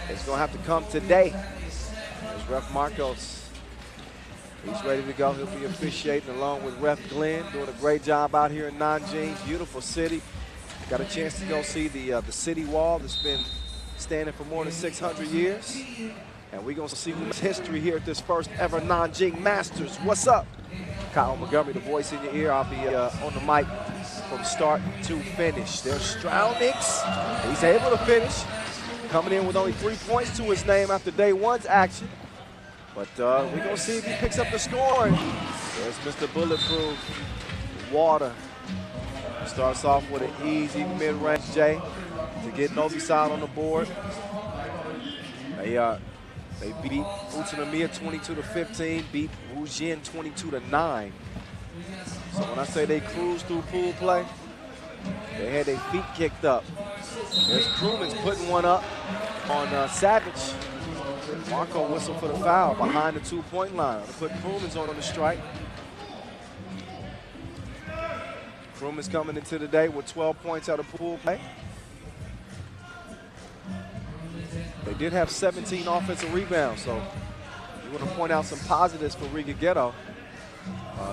It's going to have to come today. There's Ref Marcos. He's ready to go. He'll be officiating along with Ref Glenn, doing a great job out here in Nanjing. Beautiful city. Got a chance to go see the city wall that's been standing for more than 600 years. And we're going to see history here at this first ever Nanjing Masters. What's up? Kyle Montgomery, the voice in your ear. I'll be on the mic from start to finish. There's Strelnieks. He's able to finish. Coming in with only 3 points to his name after day one's action. But we're going to see if he picks up the scoring. There's Mr. Bulletproof Water. Starts off with an easy mid-range J to get Novi side on the board. They beat Utsunomiya 22-15, beat Wujin 22-9. So when I say they cruised through pool play, they had their feet kicked up. There's Crewman's putting one up on Savage. Marco whistled for the foul behind the 2-point line. To put Crewman's on the strike. Crewman's coming into the day with 12 points out of pool play. They did have 17 offensive rebounds, so we want to point out some positives for Riga Ghetto.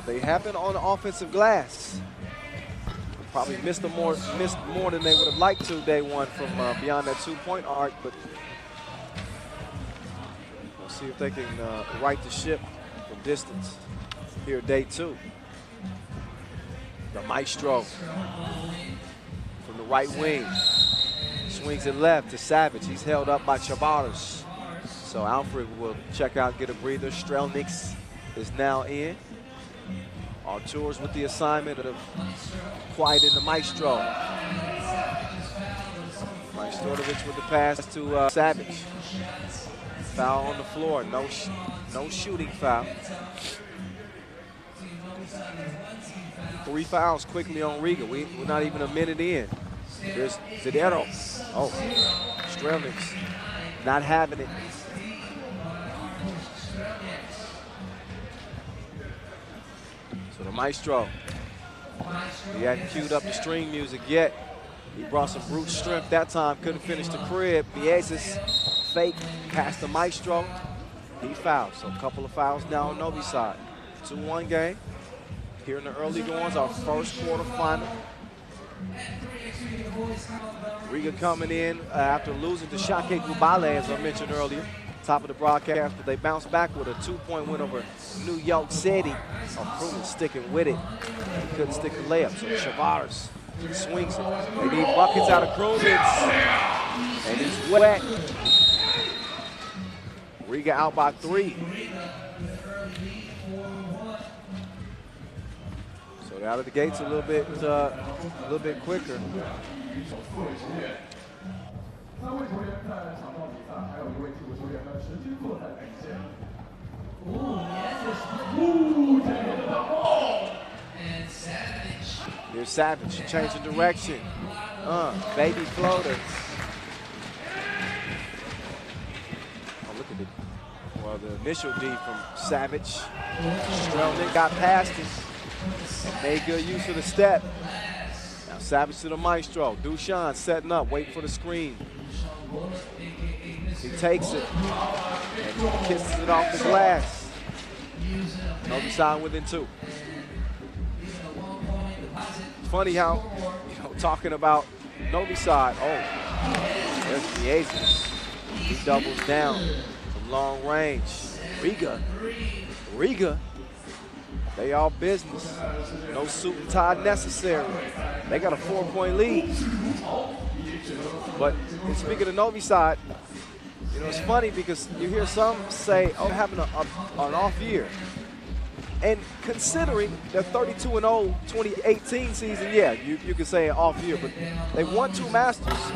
They have been on the offensive glass. Probably missed more than they would have liked to day one from beyond that 2-point arc, but we'll see if they can right the ship from distance here day two. The Maestro from the right wing. Swings it left to Savage. He's held up by Chavaras. So Alfred will check out, get a breather. Strelnieks is now in. Artur's with the assignment of quiet in the Maestro. Maestorovic with the pass to Savage. Foul on the floor. No shooting foul. 3 fouls quickly on Riga. We're not even a minute in. There's Zidero. Oh, Strelnieks not having it. So the Maestro, he hadn't queued up the string music yet. He brought some brute strength that time, couldn't finish the crib. Vieses fake past the Maestro. He fouled, so a couple of fouls now on Novi side. 2-1 game. Here in the early goings, our first quarterfinal. Riga coming in after losing to Shake Gubale, as I mentioned earlier, top of the broadcast, but they bounced back with a 2-point win over New York City. Crewman sticking with it. He couldn't stick the layup, so Chavaras swings it. They need buckets out of Crewman, and it's wet. Riga out by 3. So out of the gates a little bit quicker. Here's Savage changing direction. Baby floater. Oh, look at the initial D from Savage. Strelnick got past him. Made good use of the step. Now Savage to the Maestro. Dushan setting up, waiting for the screen. He takes it and kisses it off the glass. Novi side within 2. It's funny how, talking about Novi side. Oh, there's Vieses. He doubles down from long range. Riga. They all business. No suit and tie necessary. They got a 4-point lead. But speaking of Novi side, it's funny because you hear some say, oh, having an off year. And considering their 32-0 2018 season, yeah, you could say an off year, but they won 2 Masters.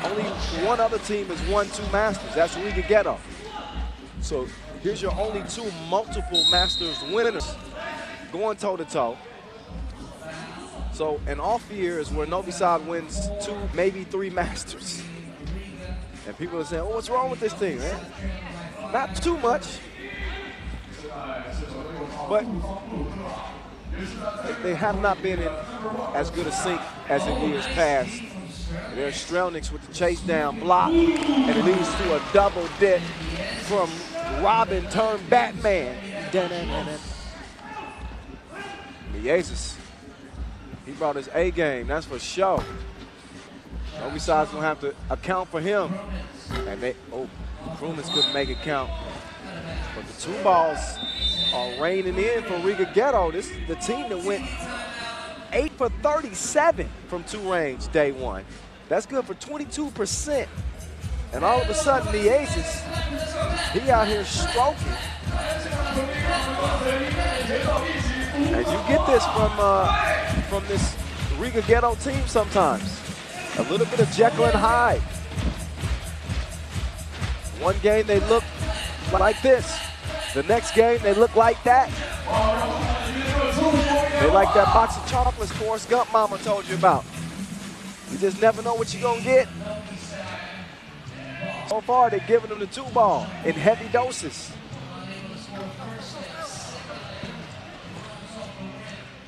Only one other team has won 2 Masters. That's Riga Ghetto. So here's your only 2 multiple Masters winners going toe-to-toe. So an off year is where Novi side wins 2, maybe 3 Masters. And people are saying, oh, what's wrong with this team, man? Not too much. But they have not been in as good a sync as in years past. There's Strelnieks with the chase down block, and it leads to a double dip from Robin turned Batman. Jesus, he brought his A game, that's for sure. Novi side's gonna have to account for him. And Krumens couldn't make it count. But the two balls are raining in for Riga Ghetto. This is the team that went 8 for 37 from two range day one. That's good for 22%. And all of a sudden, the Aces, he out here stroking. And you get this from this Riga Ghetto team sometimes. A little bit of Jekyll and Hyde. One game they look like this. The next game they look like that. They like that box of chocolates Forrest Gump mama told you about. You just never know what you're gonna get. So far they're giving them the two ball in heavy doses.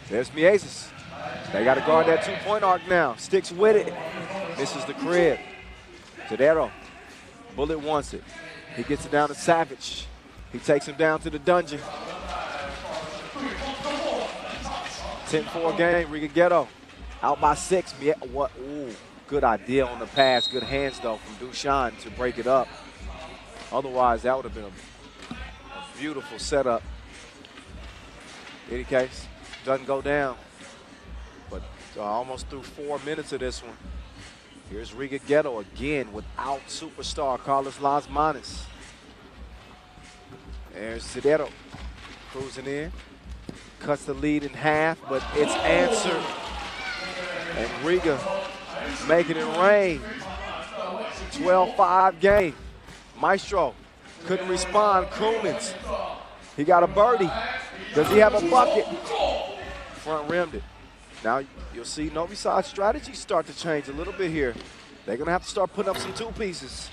There's Mieses. They got to guard that two-point arc now. Sticks with it. Misses the crib. Tadero. Bullet wants it. He gets it down to Savage. He takes him down to the dungeon. 10-4 game, Riga Ghetto. Out by 6. What? Ooh, good idea on the pass. Good hands, though, from Dushan to break it up. Otherwise, that would have been a beautiful setup. In any case, doesn't go down. But almost through 4 minutes of this one. Here's Riga Ghetto again without superstar Carlos Lasmanis. There's Zidero cruising in. Cuts the lead in half, but it's answered. And Riga making it rain. 12-5 game. Maestro couldn't respond. Krumens, he got a birdie. Does he have a bucket? Front rimmed it. Now you'll see Novi side strategy start to change a little bit here. They're gonna have to start putting up some two pieces.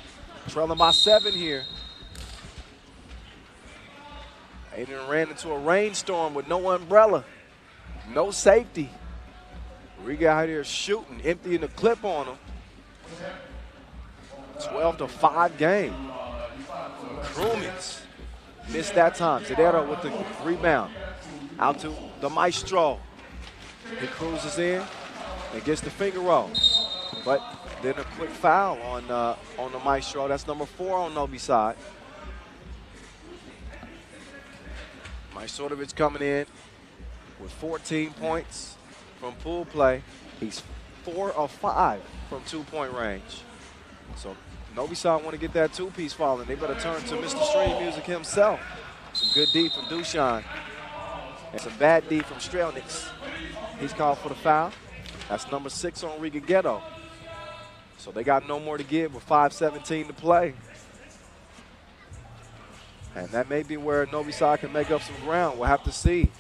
Trailing by 7 here. Aiden ran into a rainstorm with no umbrella, no safety. Riga out here shooting, emptying the clip on him. 12-5 game. Krumens missed that time. Zidero with the rebound. Out to the Maestro. He cruises in and gets the finger roll. But then a quick foul on the Maestro. That's number 4 on Novi side. Majstorovic coming in with 14 points from pool play. He's 4 of 5 from two-point range. So Novi side want to get that two-piece falling. They better turn to Mr. Stream Music himself. Some good D from Dushan. And some bad D from Strelniks. He's called for the foul. That's number 6 on Riga Ghetto. So they got no more to give with 5:17 to play. And that may be where Novi side can make up some ground. We'll have to see.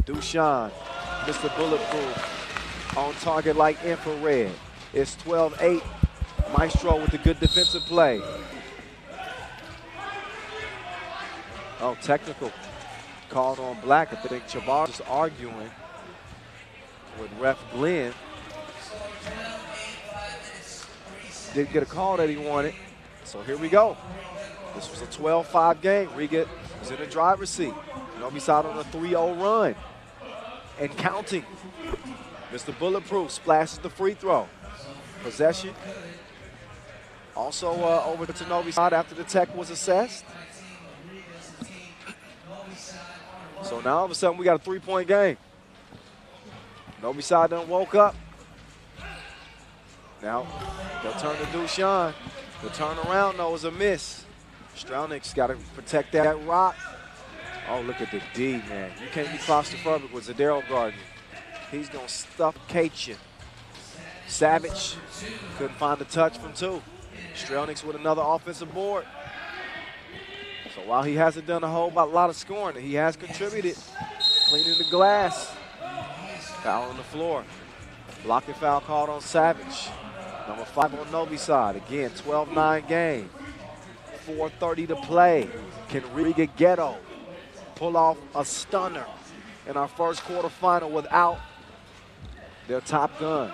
Dushan, Mr. Bulletproof, on target like infrared. It's 12-8. Maestro with the good defensive play. Oh, technical called on Black. I think Chabar is arguing with ref Glenn. Didn't get a call that he wanted. So here we go. This was a 12-5 game. Riga is in the driver's seat. Novi side on a 3-0 run. And counting. Mr. Bulletproof splashes the free throw. Possession. Also over to Novi side after the tech was assessed. So now all of a sudden we got a 3-point game. Novi side done woke up. Now they'll turn to Dushan. The turnaround though is a miss. Strelniks got to protect that rock. Oh, look at the D, man. You can't be claustrophobic with Zidero guarding. He's going to suffocate you. Savage couldn't find the touch from 2. Strelniks with another offensive board. So while he hasn't done a whole lot of scoring, he has contributed. Cleaning the glass. Foul on the floor. Blocking foul called on Savage. Number 5 on Novi side. Again, 12-9 game. 4:30 to play. Can Riga Ghetto pull off a stunner in our first quarterfinal without their top gun?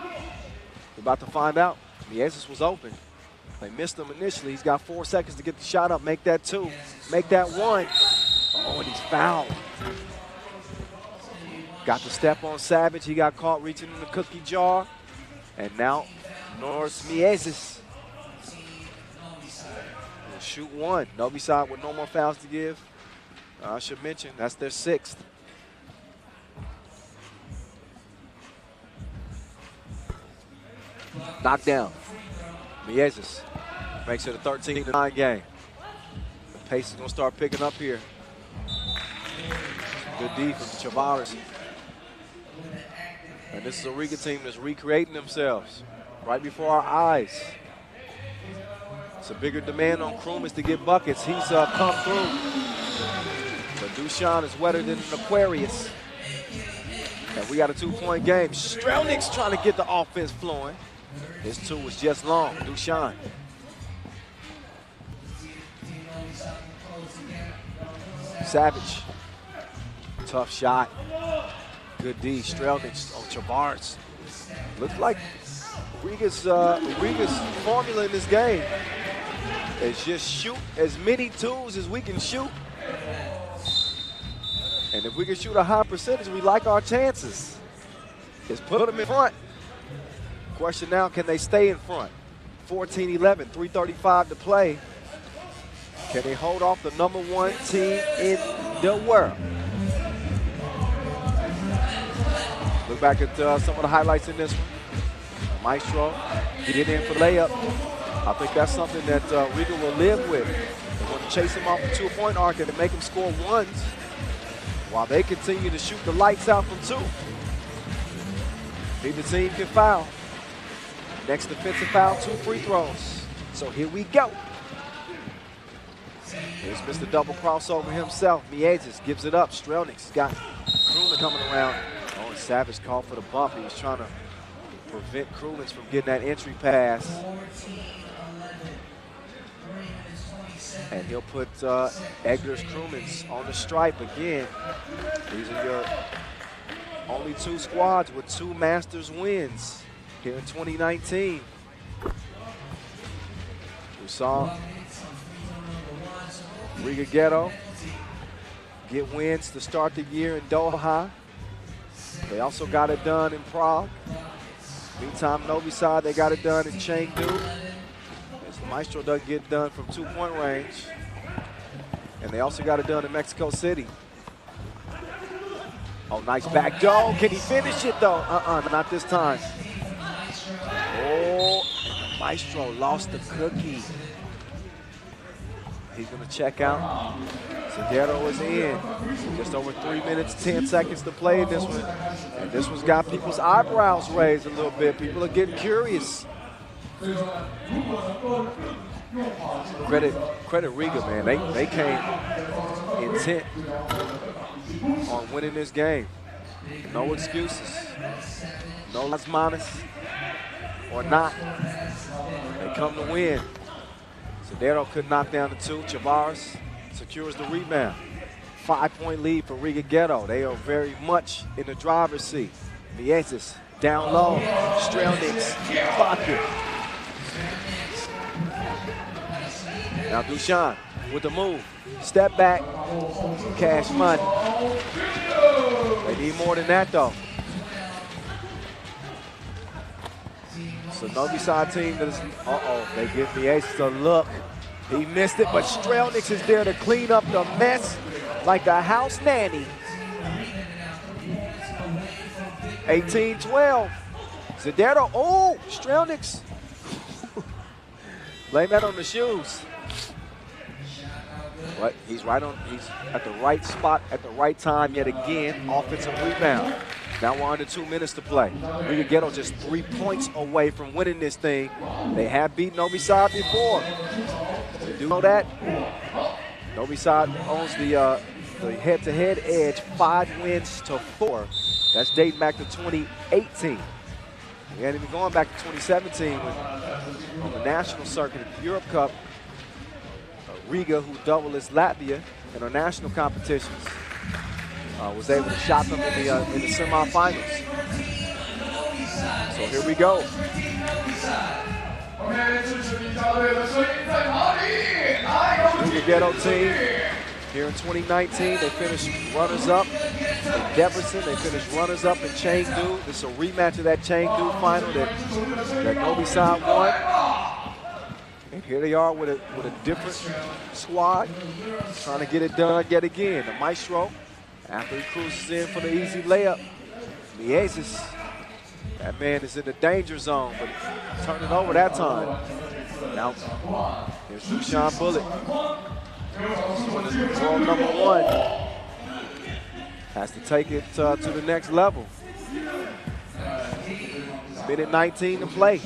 We're about to find out. Mieses was open. They missed him initially. He's got 4 seconds to get the shot up, make that 2, make that 1. Oh, and he's fouled. Got the step on Savage. He got caught reaching in the cookie jar. And now Norris Mieses will shoot 1. Novi side with no more fouls to give. I should mention, that's their 6th. Knockdown. Mieses makes it a 13-9 game. The pace is going to start picking up here. Good D from Chavares. And this is a Riga team that's recreating themselves right before our eyes. It's a bigger demand on Krumins to get buckets. He's come through. But Dushan is wetter than an Aquarius. And we got a 2-point game. Strelnick's trying to get the offense flowing. His 2 was just long. Dushan. Savage. Tough shot. Good D. Strelnick on Chavares. Looks like Riga's formula in this game is just shoot as many 2s as we can shoot. And if we can shoot a high percentage, we like our chances. Just put them in front. Question now, can they stay in front? 14-11, 3:35 to play. Can they hold off the #1 team in the world? Look back at some of the highlights in this one. Maestro, get it in for layup. I think that's something that Riga will live with. They want to chase him off the 2-point arc and make him score 1s while they continue to shoot the lights out from 2. Neither team can foul. Next defensive foul, 2 free throws. So here we go. Here's Mr. Double crossover himself. Mieses gives it up. Strelnick's got Krumins coming around. Oh, and Savage called for the bump. He was trying to prevent Krumins from getting that entry pass. And he'll put Edgar's Krumins on the stripe again. These are your only 2 squads with 2 Masters wins here in 2019. We saw Riga Ghetto get wins to start the year in Doha. They also got it done in Prague. Meantime, Novi side, they got it done in Chengdu. As the Maestro doesn't get done from 2-point range. And they also got it done in Mexico City. Oh, nice back door. Can he finish it though? Not this time. Oh, Maestro lost the cookie. He's gonna check out. Seguro is in. Just over 3 minutes, 10 seconds to play in this one. And this one's got people's eyebrows raised a little bit. People are getting curious. Credit Riga, man. They came intent on winning this game. No excuses. No las manas or not. They come to win. Seguro could knock down the 2. Chavares secures the rebound. 5-point lead for Riga Ghetto. They are very much in the driver's seat. Mieses down low. Strelnick's bucket. Now Dushan with the move. Step back. Cash money. They need more than that though. So Novi side team that is, they give Mieses a look. He missed it, but Strelnick is there to clean up the mess like the house nanny. 18-12. Zedero, oh, Strelnick's. Blame that on the shoes. But he's at the right spot at the right time yet again. Offensive rebound. Now we're under 2 minutes to play. Riga Ghetto just 3 points away from winning this thing. They have beaten Novi side before. You do know that? Novi side owns the head-to-head edge, 5 wins to 4. That's dating back to 2018. We ain't even going back to 2017 when on the national circuit at the Europe Cup, Riga, who doubled as Latvia in our national competitions, was able to shot them in the semifinals. So here we go. Riga Ghetto team here in 2019, they finished runners-up in Debrecen. They finished runners-up in Chengdu. This is a rematch of that Chengdu final that Novi side won. And here they are with a different squad, trying to get it done yet again. The Maestro, after he cruises in for the easy layup, Mieses, that man is in the danger zone, but he turned it over that time. Now, here's Dushan Bullet. World number 1. Has to take it to the next level. Minute 19 to play.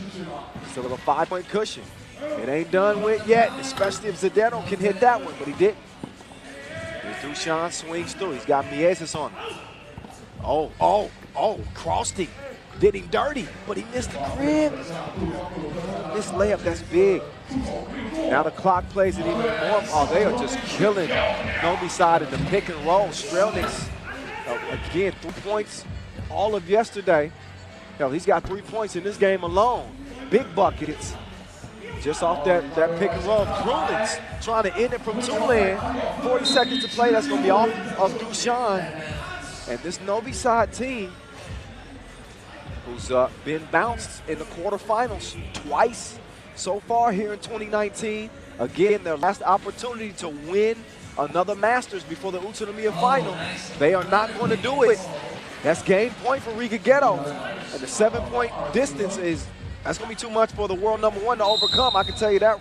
Still have a 5-point cushion. It ain't done with yet, especially if Zdeno can hit that one, but he didn't. Here's Dushan, swings through. He's got Mieses on him. Oh, crossed him. Did him dirty, but he missed the crib. This layup, that's big. Now the clock plays it even more. Oh, they are just killing Novi side in the pick and roll. Strelnick's, again, 3 points all of yesterday. Hell, he's got 3 points in this game alone. Big buckets. Just off that pick and roll. Krulins trying to end it from two-land. 40 seconds to play. That's going to be off of Dushan. And this Novi side team, who's been bounced in the quarterfinals twice so far here in 2019. Again, their last opportunity to win another Masters before the Utsunomiya final. They are not going to do it. That's game point for Riga Ghetto. And the 7-point distance that's going to be too much for the world number 1 to overcome. I can tell you that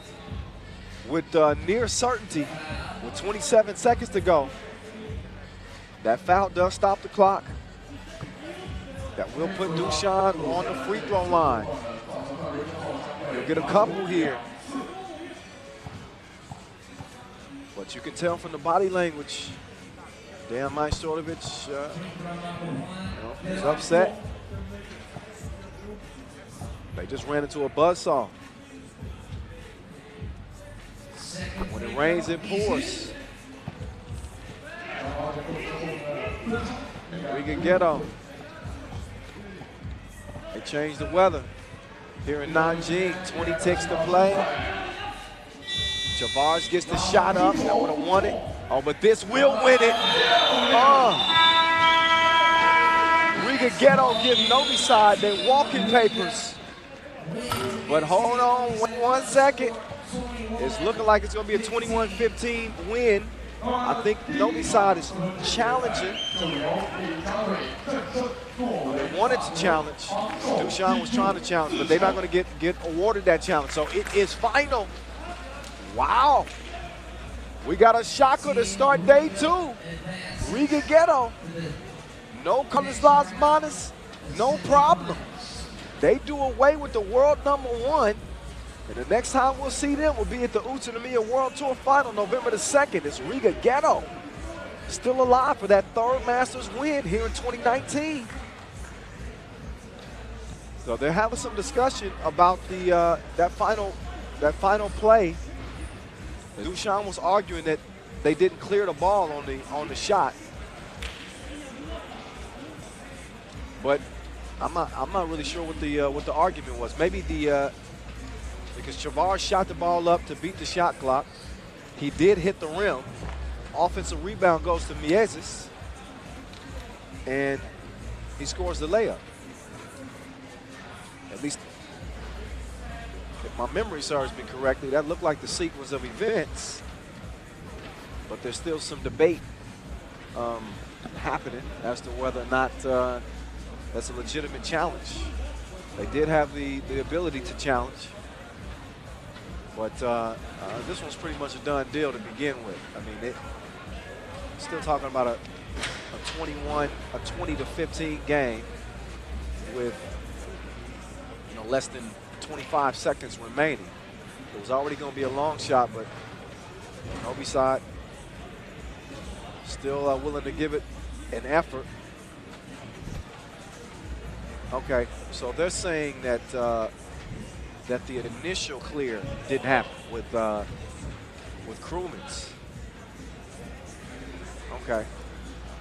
with near certainty, with 27 seconds to go. That foul does stop the clock. That will put Dushan on the free throw line. He'll get a couple here. But you can tell from the body language, Dan Majstorovic is upset. They just ran into a buzzsaw. When it rains, it pours. Riga Ghetto. They changed the weather here in Nanjing. 20 ticks to play. Chavars gets the shot up. That would have won it. Oh, but this will win it. Riga Ghetto give Novi side their walking papers. But hold on 1 second. It's looking like it's going to be a 21-15 win. I think Novi side is challenging. They wanted to challenge. Dushan was trying to challenge, but they're not going to get awarded that challenge. So it is final. Wow. We got a shocker to start day 2. Riga Ghetto. No colors lost minus, no problem. They do away with the world number 1. And the next time we'll see them will be at the Utsunomiya World Tour Final, November the 2nd. It's Riga Ghetto, still alive for that 3rd Masters win here in 2019. So they're having some discussion about the that final play. Dushan was arguing that they didn't clear the ball on the shot, but I'm not really sure what the argument was. Maybe because Chavars shot the ball up to beat the shot clock. He did hit the rim. Offensive rebound goes to Mieses, and he scores the layup. At least, if my memory serves me correctly, that looked like the sequence of events. But there's still some debate happening as to whether or not that's a legitimate challenge. They did have the ability to challenge. But this one's pretty much a done deal to begin with. I mean, still talking about a 20 to 15 game with less than 25 seconds remaining. It was already going to be a long shot, but Novi side still willing to give it an effort. Okay, so they're saying that that the initial clear didn't happen with Krulins. Okay,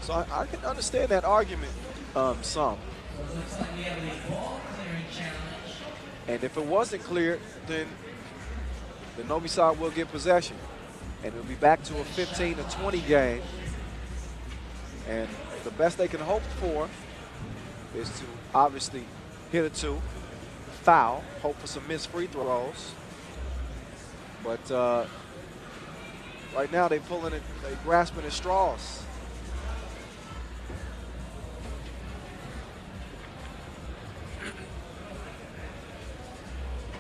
so I can understand that argument some. And if it wasn't clear, then the Novi side will get possession. And it'll be back to a 15-20 game. And the best they can hope for is to obviously hit a 2, foul, hope for some missed free throws. But right now they're grasping at straws.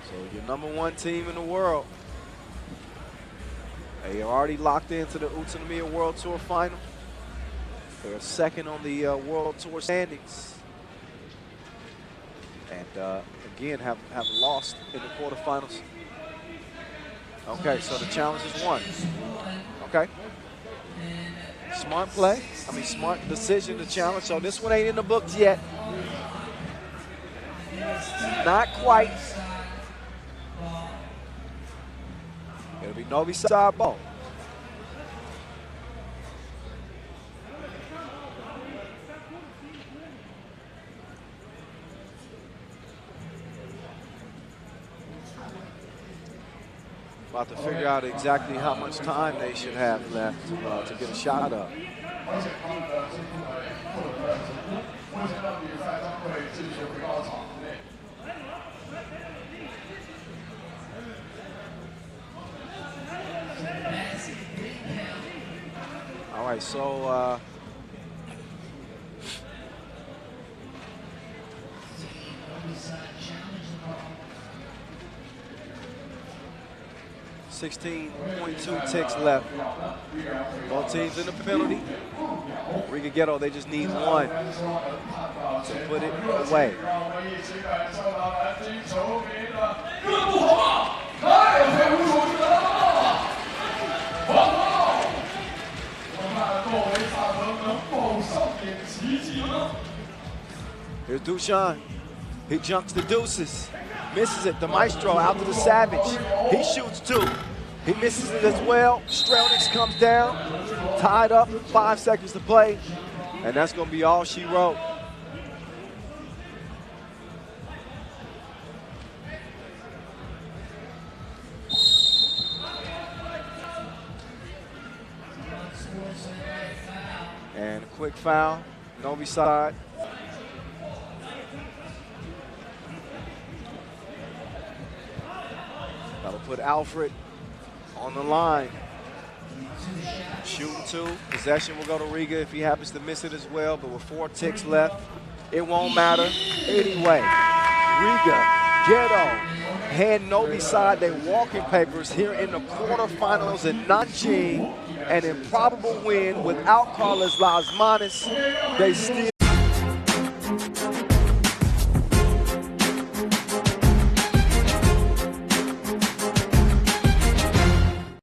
So your #1 team in the world. They are already locked into the Utsunomiya World Tour Final. They are second on the World Tour standings. And again, have lost in the quarterfinals. Okay, so the challenge is won. Okay. Smart play. Smart decision to challenge. So this one ain't in the books yet. Not quite. It'll be Novi side ball. About to figure out exactly how much time they should have left to get a shot up. All right, so 16.2 ticks left. Both teams in the penalty. Riga Ghetto, they just need one to put it away. Here's Dushan. He junks the deuces. Misses it. The Maestro out to the Savage. He shoots 2. He misses it as well. Strelnix comes down. Tied up. 5 seconds to play. And that's going to be all she wrote. And a quick foul. Novi side. That'll put Alfred on the line. Shooting 2. Possession will go to Riga if he happens to miss it as well, but with 4 ticks left, it won't matter anyway. Riga, Ghetto, hand Novi side their walking papers here in the quarterfinals in Nanjing. An improbable win without Carlos Lasmanis. They still